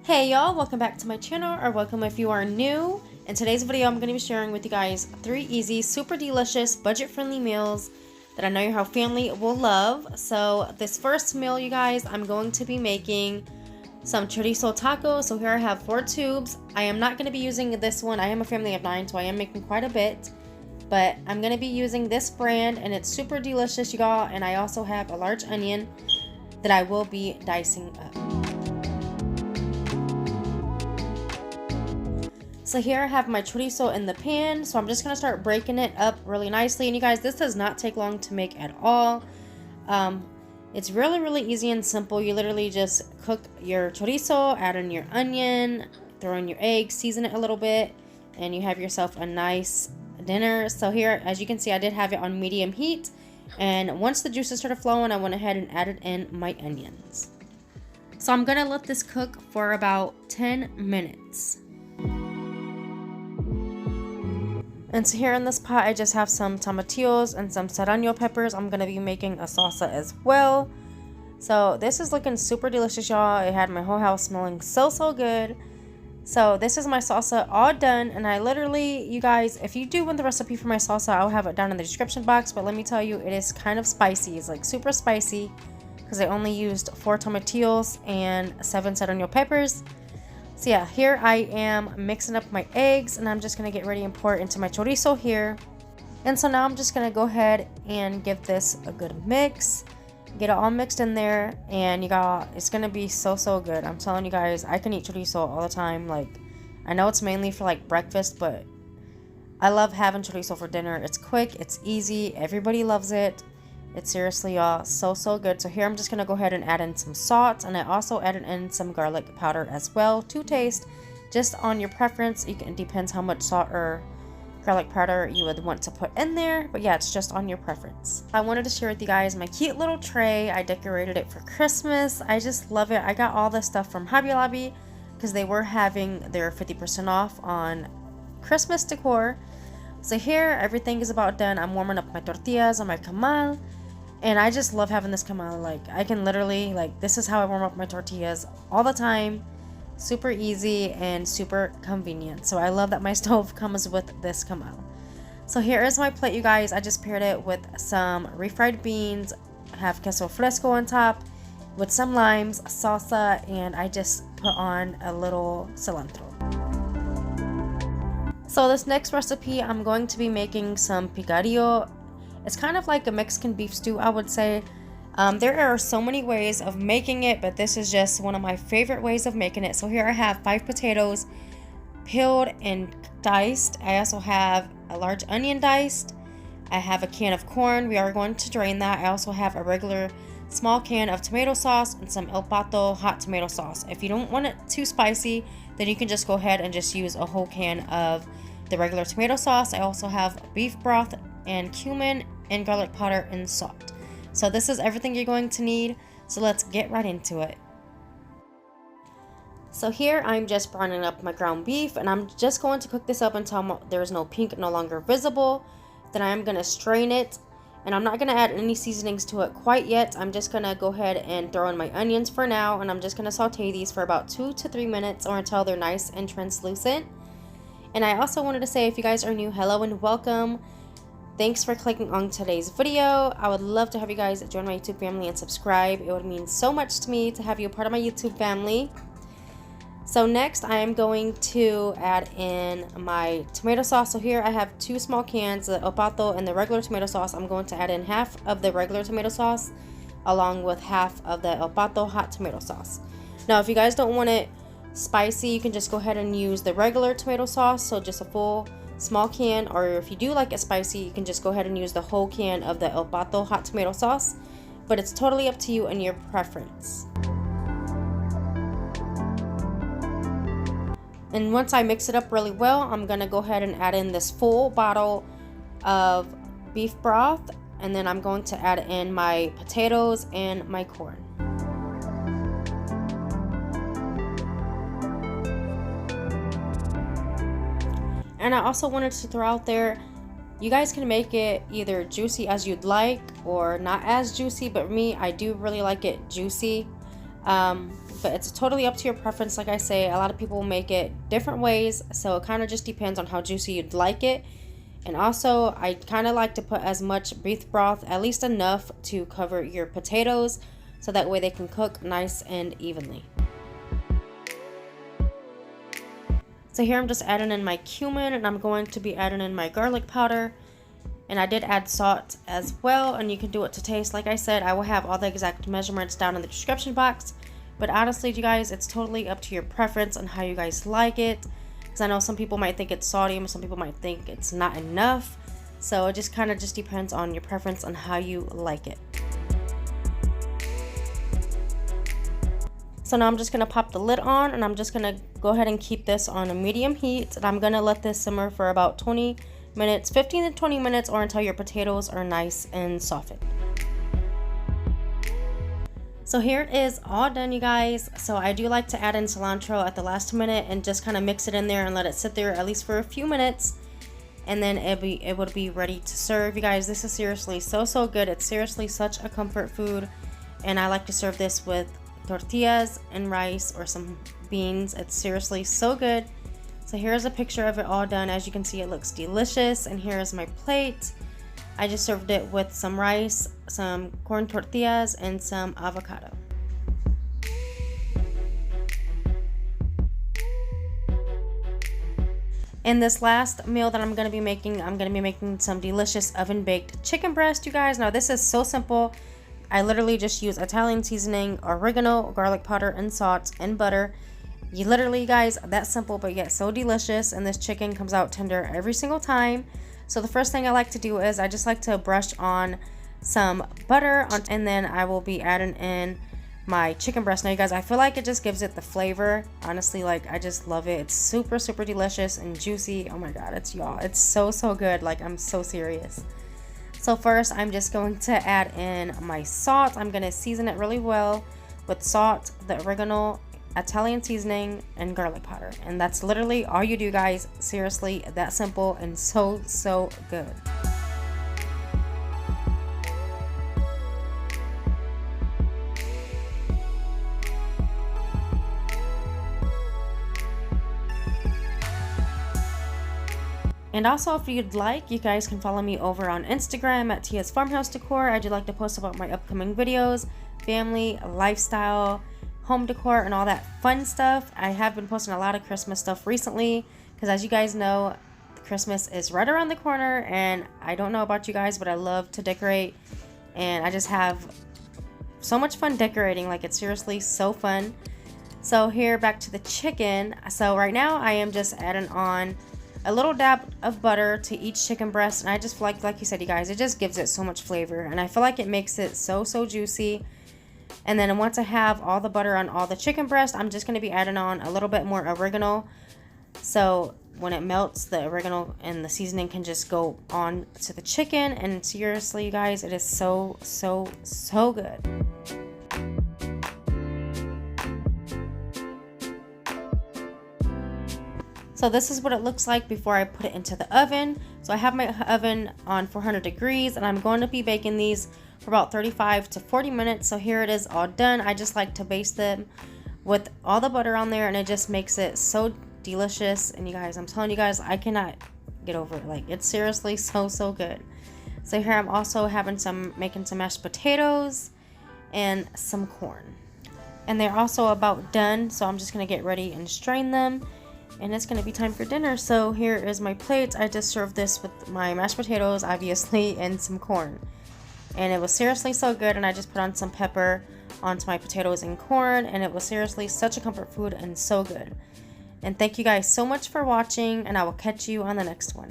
Hey y'all, welcome back to my channel, or welcome if you are new. In today's video, I'm going to be sharing with you guys 3 easy, super delicious, budget-friendly meals that I know your whole family will love. So this first meal, you guys, I'm going to be making some chorizo tacos. So here I have 4 tubes. I am not going to be using this one. I am a family of 9, so I am making quite a bit. But I'm going to be using this brand, and it's super delicious, you all. And I also have a large onion that I will be dicing up. So here I have my chorizo in the pan, so I'm just going to start breaking it up really nicely. And you guys, this does not take long to make at all. It's really easy and simple. You literally just cook your chorizo, add in your onion, throw in your eggs, season it a little bit, and you have yourself a nice dinner. So here, as you can see, I did have it on medium heat. And once the juices started flowing, I went ahead and added in my onions. So I'm going to let this cook for about 10 minutes. And so here in this pot, I just have some tomatillos and some serrano peppers. I'm going to be making a salsa as well. So this is looking super delicious, y'all. It had my whole house smelling so good. So this is my salsa all done. And I literally, you guys, if you do want the recipe for my salsa, I'll have it down in the description box. But let me tell you, it is kind of spicy. It's like super spicy because I only used 4 tomatillos and 7 serrano peppers. So yeah, here I am mixing up my eggs, and I'm just going to get ready and pour it into my chorizo here. And so now I'm just going to go ahead and give this a good mix. Get it all mixed in there, and you got, it's going to be so good. I'm telling you guys, I can eat chorizo all the time. Like, I know it's mainly for like breakfast, but I love having chorizo for dinner. It's quick, it's easy, everybody loves it. It's seriously, y'all, so good. So here I'm just going to go ahead and add in some salt. And I also added in some garlic powder as well to taste. Just on your preference. It depends how much salt or garlic powder you would want to put in there. But yeah, it's just on your preference. I wanted to share with you guys my cute little tray. I decorated it for Christmas. I just love it. I got all this stuff from Hobby Lobby because they were having their 50% off on Christmas decor. So here, everything is about done. I'm warming up my tortillas on my comal. And I just love having this comal. Like, I can literally, like, this is how I warm up my tortillas all the time. Super easy and super convenient. So I love that my stove comes with this comal. So here is my plate, you guys. I just paired it with some refried beans. I have queso fresco on top with some limes, salsa, and I just put on a little cilantro. So this next recipe, I'm going to be making some picario. It's kind of like a Mexican beef stew, I would say. There are so many ways of making it, but this is just one of my favorite ways of making it. So here I have 5 potatoes peeled and diced. I also have a large onion diced. I have a can of corn. We are going to drain that. I also have a regular small can of tomato sauce and some El Pato hot tomato sauce. If you don't want it too spicy, then you can just go ahead and just use a whole can of the regular tomato sauce. I also have beef broth and cumin and garlic powder and salt. So this is everything you're going to need. So let's get right into it. So here I'm just browning up my ground beef, and I'm just going to cook this up until there's no pink no longer visible. Then I'm going to strain it, and I'm not going to add any seasonings to it quite yet. I'm just going to go ahead and throw in my onions for now, and I'm just going to saute these for about 2 to 3 minutes or until they're nice and translucent. And I also wanted to say, if you guys are new, hello and welcome. Thanks for clicking on today's video. I would love to have you guys join my YouTube family and subscribe. It would mean so much to me to have you a part of my YouTube family. So next, I am going to add in my tomato sauce. So here I have 2 small cans, the El Pato and the regular tomato sauce. I'm going to add in half of the regular tomato sauce along with half of the El Pato hot tomato sauce. Now, if you guys don't want it spicy, you can just go ahead and use the regular tomato sauce. So just a full small can, or if you do like it spicy, you can just go ahead and use the whole can of the El Pato hot tomato sauce, but it's totally up to you and your preference. And once I mix it up really well, I'm gonna go ahead and add in this full bottle of beef broth, and then I'm going to add in my potatoes and my corn. And I also wanted to throw out there, you guys can make it either juicy as you'd like or not as juicy, but me, I do really like it juicy. But it's totally up to your preference. Like I say, a lot of people make it different ways, so it kind of just depends on how juicy you'd like it. And also, I kind of like to put as much beef broth, at least enough to cover your potatoes, so that way they can cook nice and evenly. So here I'm just adding in my cumin, and I'm going to be adding in my garlic powder. And I did add salt as well, and you can do it to taste. Like I said, I will have all the exact measurements down in the description box. But honestly, you guys, it's totally up to your preference on how you guys like it. Because I know some people might think it's salty, and some people might think it's not enough. So it just kind of just depends on your preference on how you like it. So now I'm just going to pop the lid on, and I'm just going to go ahead and keep this on a medium heat. And I'm going to let this simmer for about 20 minutes, 15 to 20 minutes, or until your potatoes are nice and softened. So here it is all done, you guys. So I do like to add in cilantro at the last minute and just kind of mix it in there and let it sit there at least for a few minutes, and then it would be ready to serve. You guys, this is seriously so good. It's seriously such a comfort food, and I like to serve this with tortillas and rice or some beans. It's seriously so good. So here's a picture of it all done. As you can see, it looks delicious, and here is my plate. I just served it with some rice, some corn tortillas, and some avocado. In this last meal that I'm going to be making some delicious oven-baked chicken breast, you guys. Now this is so simple. I literally just use Italian seasoning, oregano, garlic powder, and salt, and butter. You literally, guys, that simple, but yet so delicious, and this chicken comes out tender every single time. So the first thing I like to do is I just like to brush on some butter, and then I will be adding in my chicken breast. Now, you guys, I feel like it just gives it the flavor. Honestly, like, I just love it. It's super delicious and juicy. Oh my god, it's so good. Like, I'm so serious. So first, I'm just going to add in my salt. I'm going to season it really well with salt, the oregano, Italian seasoning, and garlic powder. And that's literally all you do, guys. Seriously, that simple and so good. And also, if you'd like, you guys can follow me over on Instagram at Tia's Farmhouse Decor. I do like to post about my upcoming videos, family, lifestyle, home decor, and all that fun stuff. I have been posting a lot of Christmas stuff recently because, as you guys know, Christmas is right around the corner, and I don't know about you guys, but I love to decorate, and I just have so much fun decorating. Like, it's seriously so fun. So here, back to the chicken. So right now I am just adding on a little dab of butter to each chicken breast, and I just feel like you said, you guys, it just gives it so much flavor, and I feel like it makes it so juicy. And then once I have all the butter on all the chicken breast, I'm just going to be adding on a little bit more oregano. So when it melts, the oregano and the seasoning can just go on to the chicken. And seriously, you guys, it is so good. So this is what it looks like before I put it into the oven. So I have my oven on 400 degrees, and I'm going to be baking these for about 35 to 40 minutes. So here it is all done. I just like to baste them with all the butter on there, and it just makes it so delicious. And you guys, I'm telling you guys, I cannot get over it. Like, it's seriously so good. So here I'm also making some mashed potatoes and some corn, and they're also about done. So I'm just gonna get ready and strain them, and it's gonna be time for dinner. So here is my plate. I just served this with my mashed potatoes, obviously, and some corn. And it was seriously so good, and I just put on some pepper onto my potatoes and corn, and it was seriously such a comfort food and so good. And thank you guys so much for watching, and I will catch you on the next one.